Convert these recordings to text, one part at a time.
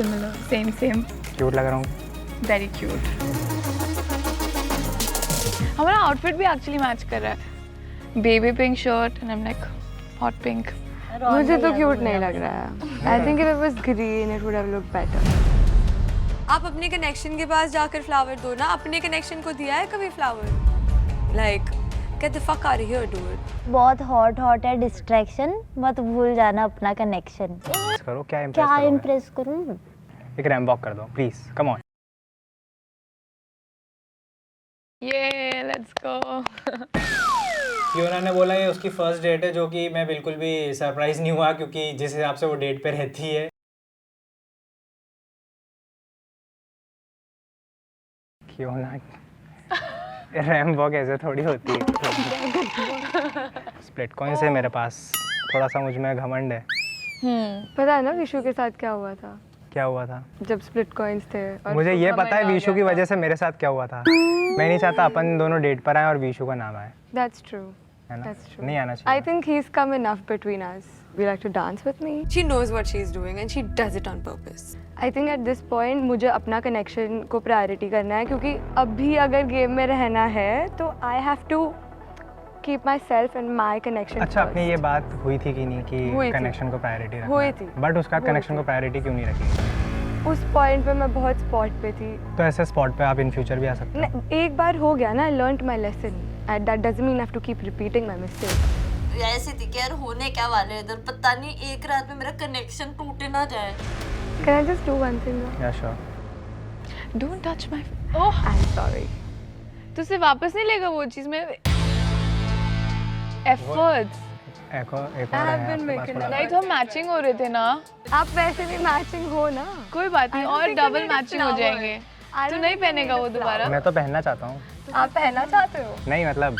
similar. Same. Cute लग रहा हूँ। Very cute. हमारा आउटफिट भी एक्चुअली मैच कर रहा है. Baby pink shirt and I'm like hot pink. मुझे तो क्यूट नहीं लग रहा है. I think if it was green it would have looked better. आप अपने कनेक्शन के पास जाकर फ्लावर दो ना. अपने कनेक्शन को दिया है कभी flower? Like get the fuck out of here, dude. बहुत हॉट है डिस्ट्रैक्शन. मत भूल जाना अपना कनेक्शन. करो क्या इम्प्रेस करूँ? एक रैंप वॉक कर दो please. Come on. Yeah, let's go. Fiona ने बोला ये उसकी फर्स्ट डेट है, जो कि मैं बिल्कुल भी सरप्राइज नहीं हुआ क्योंकि जिस हिसाब से वो डेट पे रहती है. फियोना रैंप वॉक ऐसे थोड़ी होती है. स्प्लिट कॉइन्स है मेरे पास. थोड़ा सा मुझ में घमंड है. पता है ना विशु के साथ क्या हुआ था? क्या हुआ था? जब स्प्लिट कॉइन्स थे. और मुझे ये पता है विशु की वजह से मेरे साथ क्या हुआ था. मैं नहीं चाहता अपन दोनों डेट पर आए और विशु का नाम आए. That's true. है ना? That's true. नहीं आना चाहिए. I think he's come enough between us. Would you like to dance with me? She knows what she's doing and she does it on purpose. I think at this point मुझे अपना connection को priority करना है क्योंकि अभी अगर game में रहना है तो I have to keep myself and my connection. अच्छा, अपनी ये बात हुई थी कि नहीं हुई कि थी. कनेक्शन को प्रायोरिटी रखना. हुई थी. बट उसका कनेक्शन को प्रायोरिटी क्यों नहीं रखी? उस पॉइंट पे मैं बहुत स्पॉट पे थी. तो ऐसे स्पॉट पे आप इन फ्यूचर भी आ सकते हो. एक बार हो गया ना. I learned my lesson. And that doesn't mean I have to keep repeating my mistake. ऐसी थी कि यार होने क्या वाले इधर. पता नहीं एक रात में मेरा कनेक्शन टूटे ना जाए. Can I just do one thing though? या sure. Don't touch my. Oh, I'm sorry. तुझसे वापस नहीं लेगा वो चीज में. Efforts. एक और I have been making है. नहीं तो हम मैचिंग हो रहे थे ना. आप वैसे भी मैचिंग हो ना. कोई बात नहीं, I don't और think you double need a matching हो flower. जाएंगे. I तू don't नहीं think you पहनेगा need वो a दोबारा. मैं तो पहनना चाहता हूँ. आप पहनना चाहते हो? नहीं मतलब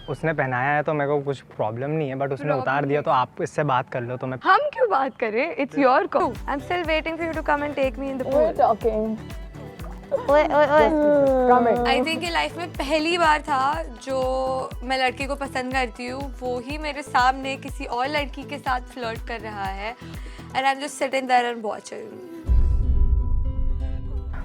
उसने पहनाया है तो मेरे को कुछ प्रॉब्लम नहीं है, बट उसने उतार दिया तो आप इससे बात कर लो. तो मैं हम क्यों बात करें? It's your call. I'm still waiting for you to come and take me in the pool. talking. ओए आई थिंक ये लाइफ में पहली बार था जो मैं लड़के को पसंद करती हूँ, वो ही मेरे सामने किसी और लड़की के साथ फ्लर्ट कर रहा है. And I am just sitting there and watching.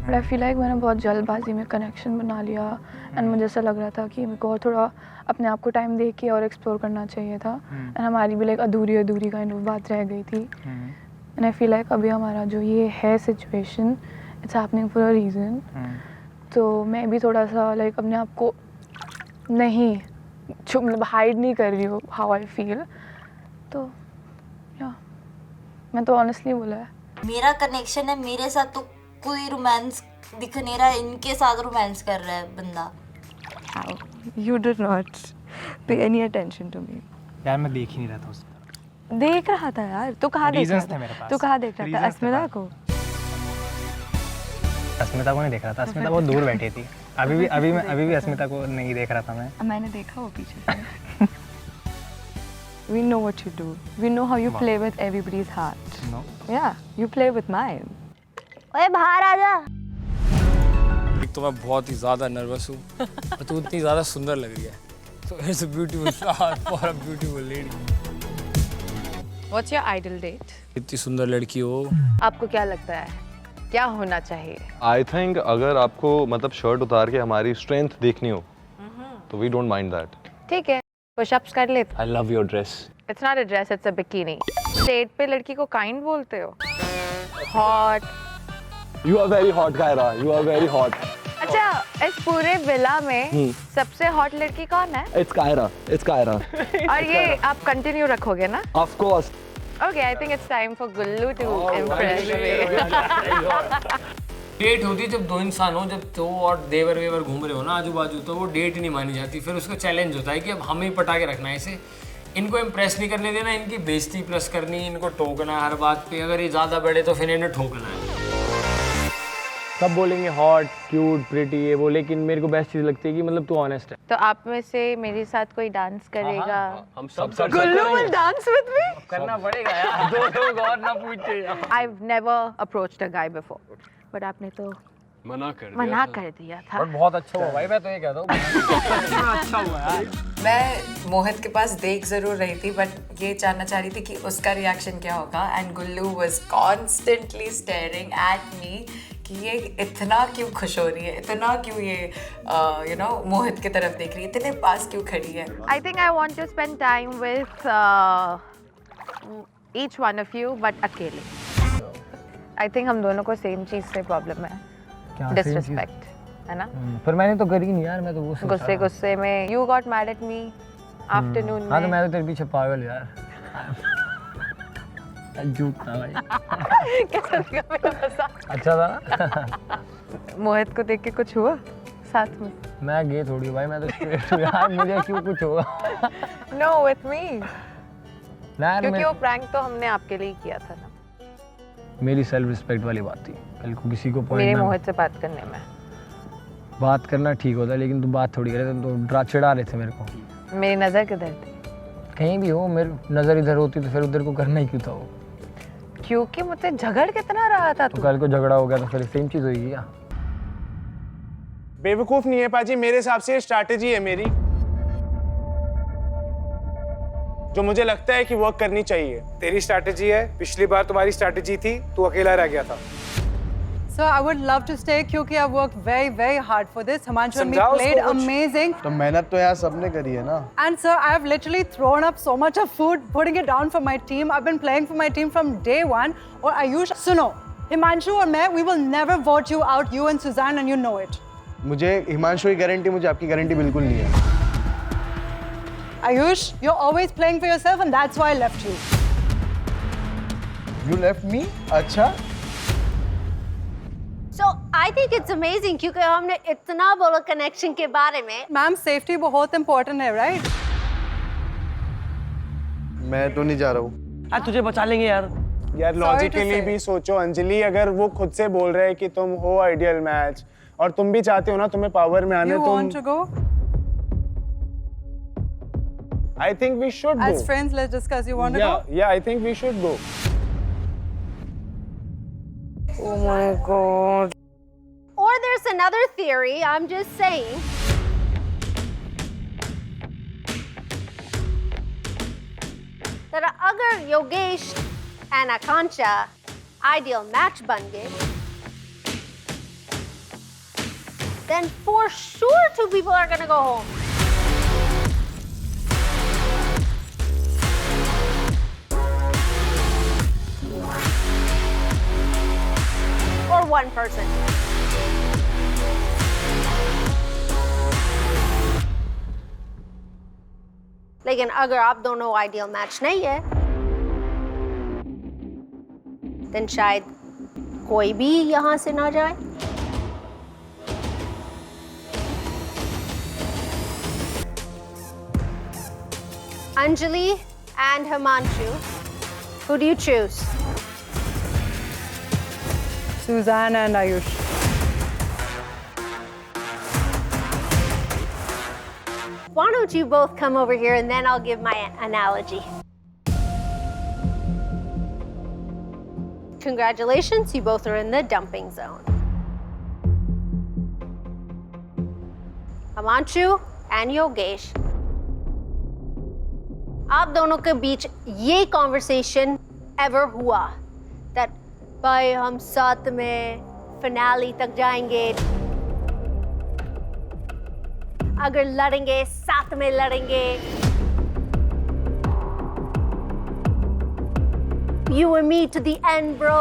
But I feel like मैंने बहुत जल्दबाजी में कनेक्शन बना लिया. एंड मुझे ऐसा लग रहा था कि मेरे को और थोड़ा अपने आप को टाइम दे के और एक्सप्लोर करना चाहिए था. एंड हमारी भी लाइक अधूरी काइंड ऑफ बात रह गई थी. एंड आई फील लाइक अभी हमारा जो ये है situation, it's happening for a reason. तो मैं भी थोड़ा सा लाइक अपने आप को नहीं मतलब हाइड नहीं कर रही हूँ हाउ आई फील. तो या मैं तो ऑनेस्टली बोला है. मेरा कनेक्शन है मेरे साथ, तो कोई रोमांस दिख नहीं रहा है. इनके साथ रोमांस कर रहा है बंदा. You did not pay any attention to me. यार मैं देख ही नहीं रहा था उसको. देख रहा था यार. तू कहाँ देख रहा Reasons थे मेरे था? पास. तू कहाँ देख रहा था? Reasons थे अस्मिता पास. को. अस्मिता को नहीं देख रहा था. अस्मिता बहुत दूर बैठी थी. अभी भी अस्मिता को नहीं देख रहा था मैं. मैंने देखा वो पीछे से. We know what you do. We know how you play with everybody's heart. No. Yeah, you play with mine. ओए बाहर आ जा. एक तो मैं बहुत ही ज़्यादा नर्वस हूँ और तू इतनी ज़्यादा सुंदर लग रही है. So it's a beautiful flower for a beautiful lady. What's your ideal date? इतनी सुंदर लड़की हो. आपको क्या लगता है क्या होना चाहिए? आई थिंक अगर आपको मतलब शर्ट उतार के हमारी स्ट्रेंथ देखनी हो तो वी डोंट माइंड दैट. ठीक है, पुशअप्स कर ले. I love your dress. It's not a dress, it's a bikini. Date पे लड़की को काइंड बोलते हो? Hot. You are very hot, Kaira. You are very hot. अच्छा, इस पूरे विला में सबसे हॉट लड़की कौन है? It's Kaira. It's Kaira. और ये आप कंटिन्यू रखोगे ना? Of course. Okay, I think it's time for Gullu to impress me. Date होती है जब दो इंसान हो, जब तो और देवर वेवर घूम रहे हो ना आजू बाजू, तो वो डेट नहीं मानी जाती. फिर उसका चैलेंज होता है कि अब हमें ही पटा के रखना है इसे. इनको इम्प्रेस नहीं करने देना, इनकी बेइज्जती प्लस करनी, इनको टोकना हर बात पे. अगर ये ज़्यादा बड़े तो फिर इन्हें ठोकना है. सब बोलेंगे हॉट क्यूट प्रिटी ये वो, लेकिन मेरे को बेस्ट चीज़ लगती है कि मतलब तू ऑनेस्ट है. तो आप में से मेरे साथ कोई डांस करेगा? हम सब Gullu will dance with me. करना पड़ेगा यार. दो लोग और ना पूछे. I've never approached a guy before, but आपने तो मना कर दिया था। बट बहुत अच्छा हुआ भाई, मैं तो ये कहता हूँ अच्छा हुआ यार। मैं मोहित के पास देख जरूर रही थी बट ये जानना चाह रही थी कि उसका रिएक्शन क्या होगा and Gullu was constantly staring at me कि ये इतना क्यों खुश हो रही है, इतना क्यों ये मोहित की तरफ देख रही है, इतने पास क्यों खड़ी है। I think I want to spend time with each one of you, but अकेले। I think हम दोनों को सेम चीज़ से प्रॉब्लम है, डिसरिस्पेक्ट, है ना? पर मैंने तो करी नहीं यार, मैं तो वो गुस्से में you got mad at me afternoon में। हाँ तो मैं तो तेरे पीछे पागल यार। झूठ था भाई। कैसा लगा मेरा मजाक? अच्छा था ना? मोहित को देख के कुछ हुआ साथ में? मैं गे थोड़ी भाई, मैं तो स्ट्रेट हूँ यार, मुझे क्यों कुछ होगा? No, with me। यार क्योंकि वो प्रैंक तो हमने आपके लिए ही किया था ना। मेरी सेल्फ रिस्पेक्ट वाली बात थी, कल को किसी को मेरे पॉइंट मोहित से बात करने में। बात करना ठीक होता है लेकिन तुम बात थोड़ी करे, तुम तो डरा चिढ़ा रहे थे मेरे को। मेरी नज़र किधर थी? कहीं भी हो, मेरी नज़र इधर होती तो फिर उधर को करना ही क्यों था वो? क्योंकि मुझसे झगड़ कितना रहा था तो तू। कल को झगड़ा हो गया तो फिर सेम चीज़ होगी क्या? बेवकूफ़ नहीं है पाजी, मेरे हिसाब से स्ट्रैटेजी है मेरी जो मुझे लगता है कि वर्क करनी चाहिए। तेरी स्ट्रैटेजी है, पिछली बार तुम्हारी स्ट्रैटेजी थी, तू अकेला रह गया था। Sir, I would love to stay क्योंकि I've worked very, very hard for this. Himanshu and me played amazing. तो मेहनत तो यार सबने करी है ना। And sir, I have literally thrown up so much of food, putting it down for my team. I've been playing for my team from day one. और आयुष, सुनो, हिमांशु और मैं, we will never vote you out, you and Suzanne, and you know it. मुझे हिमांशु की guarantee, मुझे आपकी guarantee बिल्कुल नहीं है। Ayush, you're always playing for yourself and that's why I left you. You left me? अच्छा। So I think it's amazing क्योंकि हमने इतना बोला कनेक्शन के बारे में। मैम, सेफ्टी बहुत इम्पोर्टेंट है, राइट? मैं तो नहीं जा रहा हूँ। यार तुझे बचा लेंगे यार। यार लॉजिकली भी सोचो अंजलि, अगर वो खुद से बोल रहे हैं कि तुम हो आइडियल मैच और तुम भी चाहते हो ना तुम्हें पावर में आने, You तुम want to go? I think we should go. As friends, let's discuss. You want to go? Yeah, I think we should go. Oh my God. Or there's another theory, I'm just saying. that अगर Yogesh and Akansha ideal match बन गए, then for sure 2 people are gonna go home. Or 1 person. लेकिन अगर आप दोनों ideal match नहीं है, then शायद कोई भी यहाँ से ना जाए। Anjali and Himanshu, who do you choose? Suzanne and Ayush. Why don't you both come over here and then I'll give my analogy. Congratulations, you both are in the dumping zone. Himanshu and Yogesh, आप दोनों के बीच ये conversation ever हुआ that भाई हम साथ में finale तक जाएंगे, अगर लड़ेंगे साथ में लड़ेंगे, you and me to the end, bro.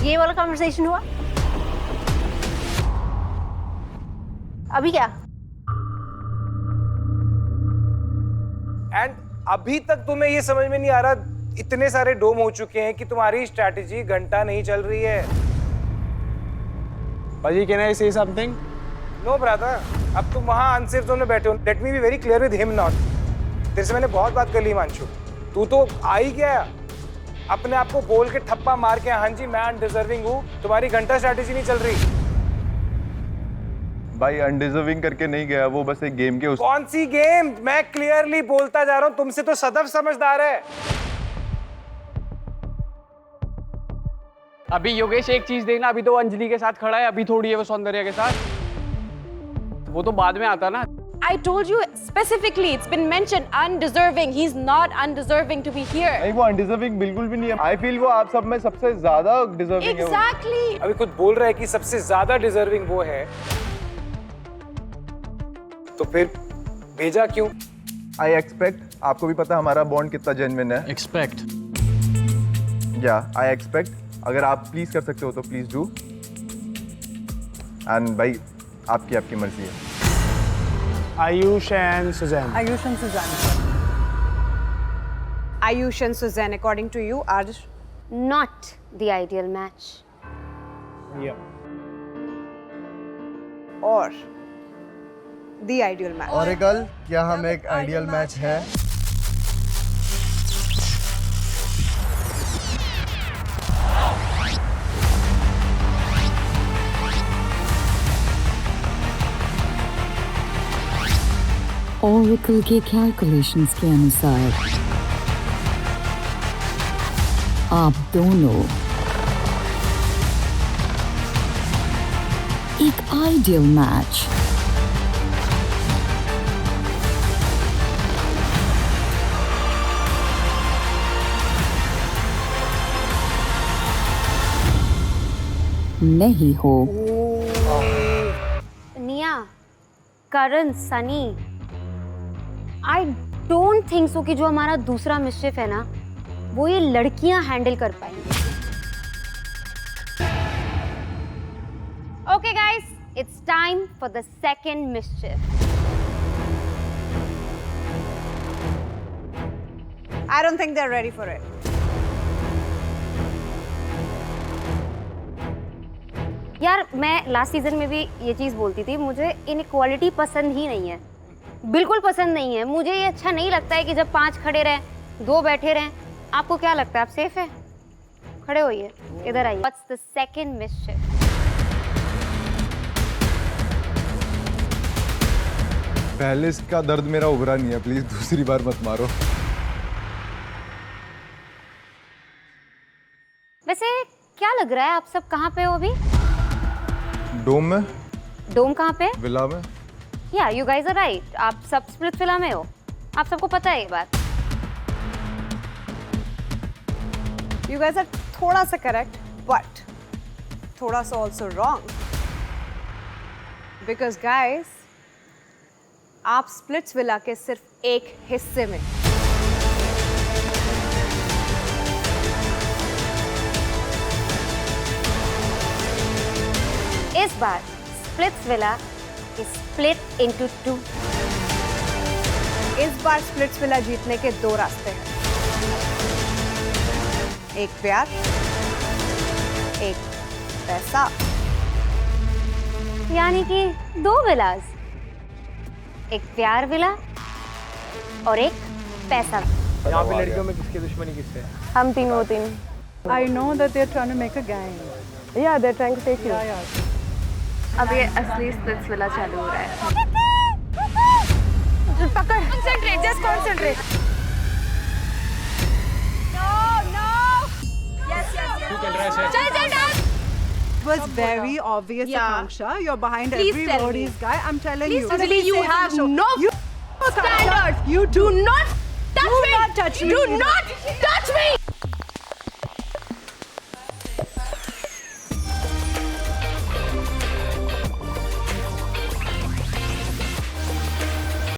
ये वाला conversation हुआ? अभी क्या? एंड अभी तक तुम्हें ये समझ में नहीं आ रहा, इतने सारे डोम हो चुके हैं कि तुम्हारी स्ट्रैटेजी घंटा नहीं चल रही है। Paji, can I say something? No, brother. अब तुम वहाँ अनसेफ जोन में बैठे हो। Let me be very clear with him not. तेरे से मैंने बहुत बात कर ली हिमांशु। तू तो आ ही गया, अपने आप को बोल के ठप्पा मार के, हाँ जी मैं अनडिजर्विंग हूँ, तुम्हारी घंटा स्ट्रैटेजी नहीं चल रही। भाई अनडिजर्विंग करके नहीं गया, वो बस एक गेम के कौन सी गेम? मैं क्लियरली बोलता जा रहा हूँ, तुमसे तो सदैव समझदार है। अभी योगेश एक चीज देखना, अभी तो वो अंजलि के साथ खड़ा है, अभी थोड़ी है वो सौंदर्य के साथ, वो तो बाद में आता ना। I told you specifically, it's been mentioned, undeserving. He's not undeserving to be here. नहीं, वो अनडिजर्विंग बिल्कुल भी नहीं है। आई फील वो आप सब में सबसे ज्यादा डिजर्विंग है। Exactly. अभी खुद बोल रहा है कि सबसे ज्यादा डिजर्विंग वो है, तो फिर भेजा क्यों? आई एक्सपेक्ट, आपको भी पता हमारा बॉन्ड कितना जेन्युइन है। एक्सपेक्ट या आई एक्सपेक्ट, अगर आप प्लीज कर सकते हो तो प्लीज डू। एंड भाई आपकी मर्जी है। Ayush and Suzanne. Ayush and Suzanne. Ayush and Suzanne, according to you, are Not the ideal match. or the ideal match. Oracle, क्या हम एक आइडियल मैच है? Oracle के कैलकुलेशंस के अनुसार आप दोनों एक आइडियल मैच नहीं हो। Nia, Karan, Sunny, I don't think so कि जो हमारा दूसरा मिस्चिफ है ना, वो ये लड़कियां हैंडल कर पाएंगी। Okay guys, it's time for the second mischief. I don't think they're ready for it. यार, मैं लास्ट सीजन में भी ये चीज़ बोलती थी, मुझे इनइक्वालिटी पसंद ही नहीं है, बिल्कुल पसंद नहीं है। मुझे ये अच्छा नहीं लगता है कि जब 5 खड़े रहें, 2 बैठे रहें। आपको क्या लगता है, आप सेफ है? खड़े होइए, इधर आइए। What's the second mischief? पहले इसका दर्द मेरा उभरा नहीं है, प्लीज दूसरी बार मत मारो। वैसे क्या लग रहा है, आप सब कहाँ पे हो अभी? डोम में। डोम कहाँ पे? विला में। या यू गाइज आर राइट, आप सब स्प्लिट विला में हो, आप सबको पता है ये बात। You guys are थोड़ा सा correct, but थोड़ा सा also wrong. Because guys, आप स्प्लिट्स विला के सिर्फ एक हिस्से में। इस बार Splitsvilla is split into 2. इस बार स्प्लिट्स विला जीतने के 2 रास्ते हैं, एक प्यार, एक पैसा। यानी कि 2 विलास, एक प्यार विला और एक पैसा। यहाँ पे लड़कियों में किसकी दुश्मनी किससे है? हम तीनों तीन। I know that they're trying to make a gang. Yeah, they're trying to take you. Yeah. अब ये असली स्प्लिट्स विला चालू हो रहा है। पकड़, concentrate, just concentrate. No. Yes. तू कर रहा है सर। चल डाल। It was very obvious, Akanksha. You're behind Please tell everybody's guy. I'm telling Please you. Anjali, you have no You standards. You Do not touch me. not touch me. Do not touch me.